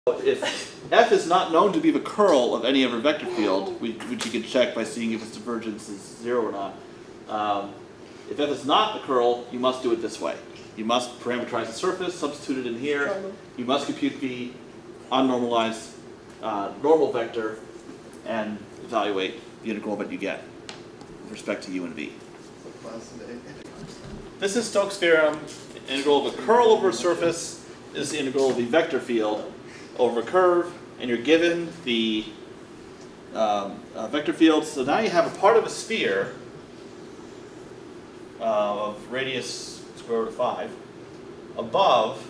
If F is not known to be the curl of any other vector field, which you can check by seeing if its divergence is 0 or not, if F is not the curl, you must do it this way. You must parameterize the surface, substitute it in here. You must compute the unnormalized normal vector and evaluate the integral that you get with respect to u and v. This is Stokes' theorem. Integral of a curl over a surface is the integral of the vector field over a curve, and you're given the vector field. So now you have a part of a sphere of radius square root of 5 above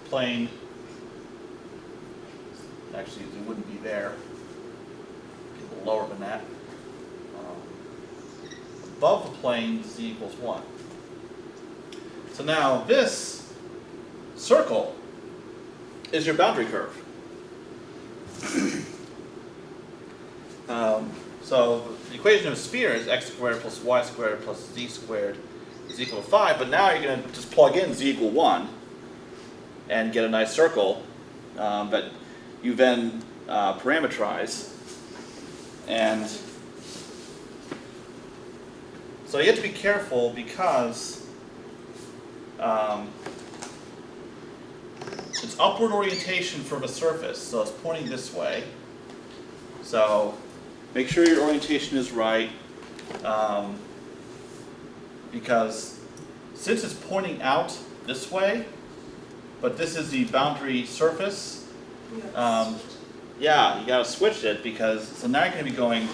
plane. Actually, it wouldn't be there. It'd be a little lower than that. Above the plane z equals 1. So now this circle is your boundary curve. So the equation of a sphere is x squared plus y squared plus z squared is equal to 5, but now you're going to just plug in z equal 1 and get a nice circle that you then parameterize. And so you have to be careful because it's upward orientation for the surface, so it's pointing this way. So make sure your orientation is right, because since it's pointing out this way, but this is the boundary surface, yeah, you gotta switch it because so now you're going to be going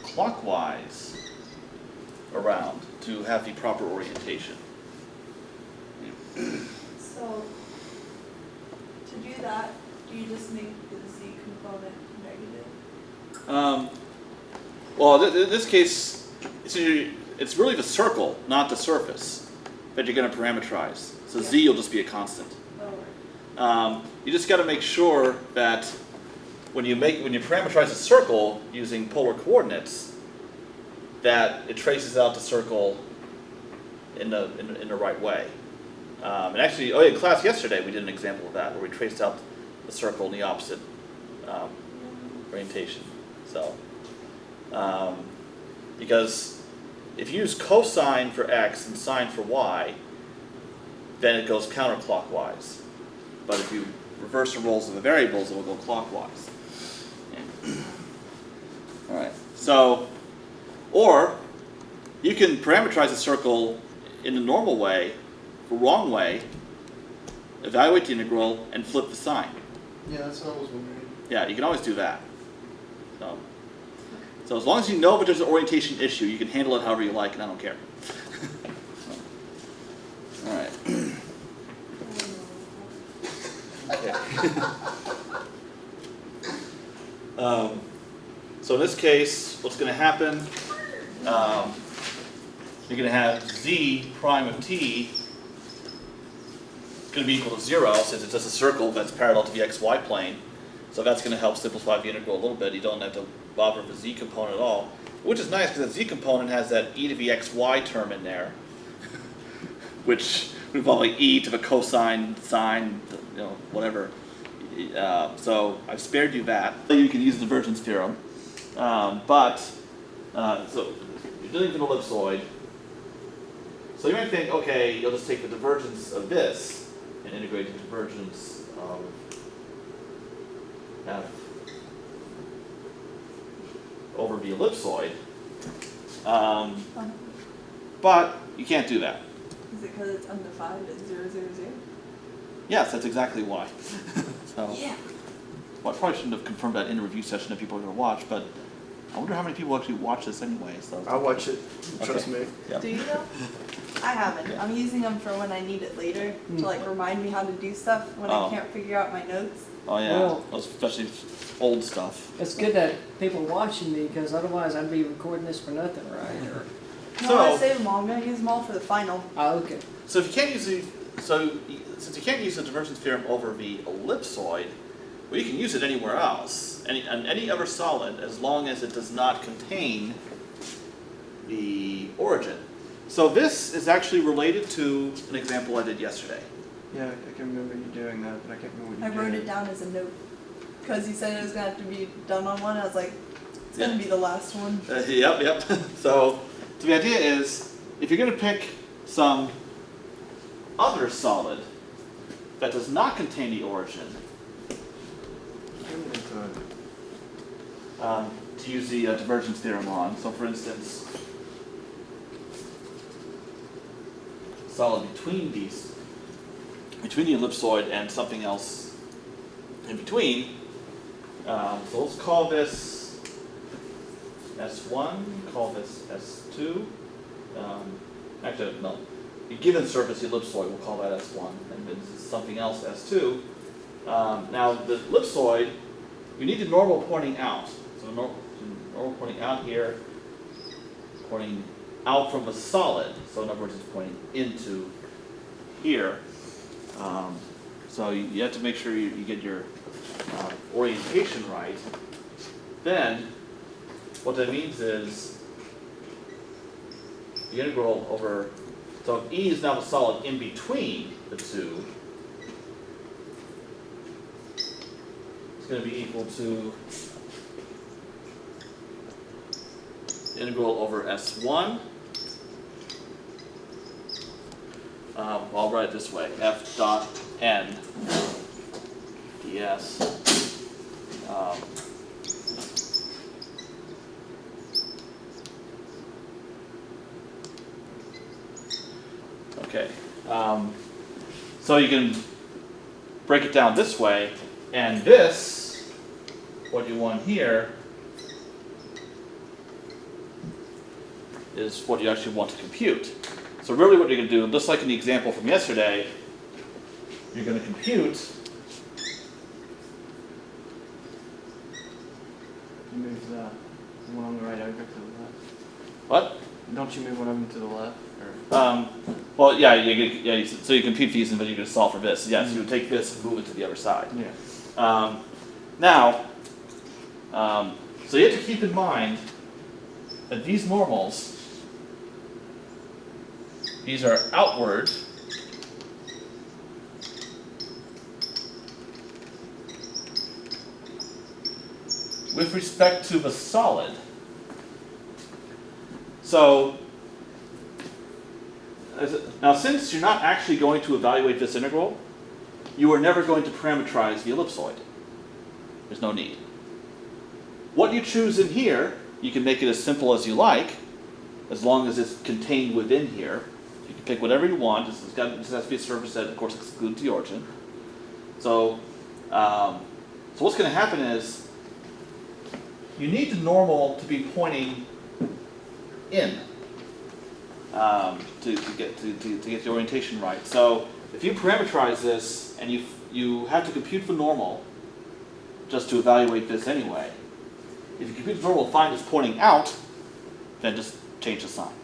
clockwise around to have the proper orientation. So, to do that, do you just make the z component negative? Well, in this case, it's really the circle, not the surface, that you're going to parameterize. So z will just be a constant. You just got to make sure that when you parameterize a circle using polar coordinates, that it traces out the circle in the right way. And actually, in class yesterday we did an example of that where we traced out the circle in the opposite orientation. So, because if you use cosine for x and sine for y, then it goes counterclockwise. But if you reverse the roles of the variables, it will go clockwise. Yeah. All right. So, or you can parameterize a circle in the normal way, the wrong way, evaluate the integral, and flip the sign. Yeah, that's what I was wondering. Yeah, you can always do that. So as long as you know that there's an orientation issue, you can handle it however you like, and I don't care. All right. Okay. So in this case, what's going to happen? You're going to have z prime of t going to be equal to 0 since it's just a circle that's parallel to the xy plane. So that's going to help simplify the integral a little bit. You don't have to bother with the z component at all, which is nice because the z component has that e to the xy term in there, which would involve like e to the cosine, sine, whatever. So I've spared you that. You can use the divergence theorem, so you're dealing with an ellipsoid. So you might think, okay, you'll just take the divergence of this and integrate the divergence of f over the ellipsoid. But you can't do that. Is it because it's undefined at 0, 0, 0? Yes, that's exactly why. So, Yeah. well, I probably shouldn't have confirmed that in a review session that people are going to watch, but I wonder how many people actually watch this anyway. So I'll watch it. Trust me. Yep. Do you know? I haven't. Yeah. I'm using them for when I need it later to like remind me how to do stuff when Oh. I can't figure out my notes. Oh yeah, Well- especially old stuff. It's good that people are watching me because otherwise I'd be recording this for nothing, right? Or, No, I So- save them all. I'm gonna use them all for the final. okay. So if you can't use since you can't use the divergence theorem over the ellipsoid, well, you can use it anywhere else, on any other solid, as long as it does not contain the origin. So this is actually related to an example I did yesterday. Yeah, I can remember you doing that, but I can't remember I what you wrote did. it down as a note, cause he said it was gonna have to be done on one, I was like, it's gonna Yeah. be the last one. Yep. So the idea is, if you're going to pick some other solid that does not contain the origin, to use the divergence theorem on. So for instance, solid between the ellipsoid and something else in between. So let's call this S1, call this S2. Actually, no. The given surface, the ellipsoid, we'll call that S1, and then this is something else, S2. Now, the ellipsoid, you need the normal pointing out. So normal pointing out here, pointing out from the solid. So in other words, it's pointing into here. So you have to make sure you get your orientation right. Then, what that means is the integral over, so E is now the solid in between the two. It's going to be equal to the integral over S1. I'll write it this way, F dot N ds. Okay, so you can break it down this way, and this, what you want here, is what you actually want to compute. So really what you're going to do, just like in the example from yesterday, you're going to compute You move the one on the right over to the left. what? Don't you move one of them to the left? Or? Well, yeah, so you compute these and then you're going to solve for this. Yes, you would take this and move it to the other side. Yeah. So you have to keep in mind that these normals, these are outward. With respect to the solid. So, now since you're not actually going to evaluate this integral, you are never going to parameterize the ellipsoid. There's no need. What you choose in here, you can make it as simple as you like, as long as it's contained within here. You can pick whatever you want. This has to be a surface that, of course, excludes the origin. So what's going to happen is, you need the normal to be pointing in to get the orientation right. So if you parameterize this and you have to compute the normal just to evaluate this anyway, if you compute the normal, find it's pointing out, then just change the sign.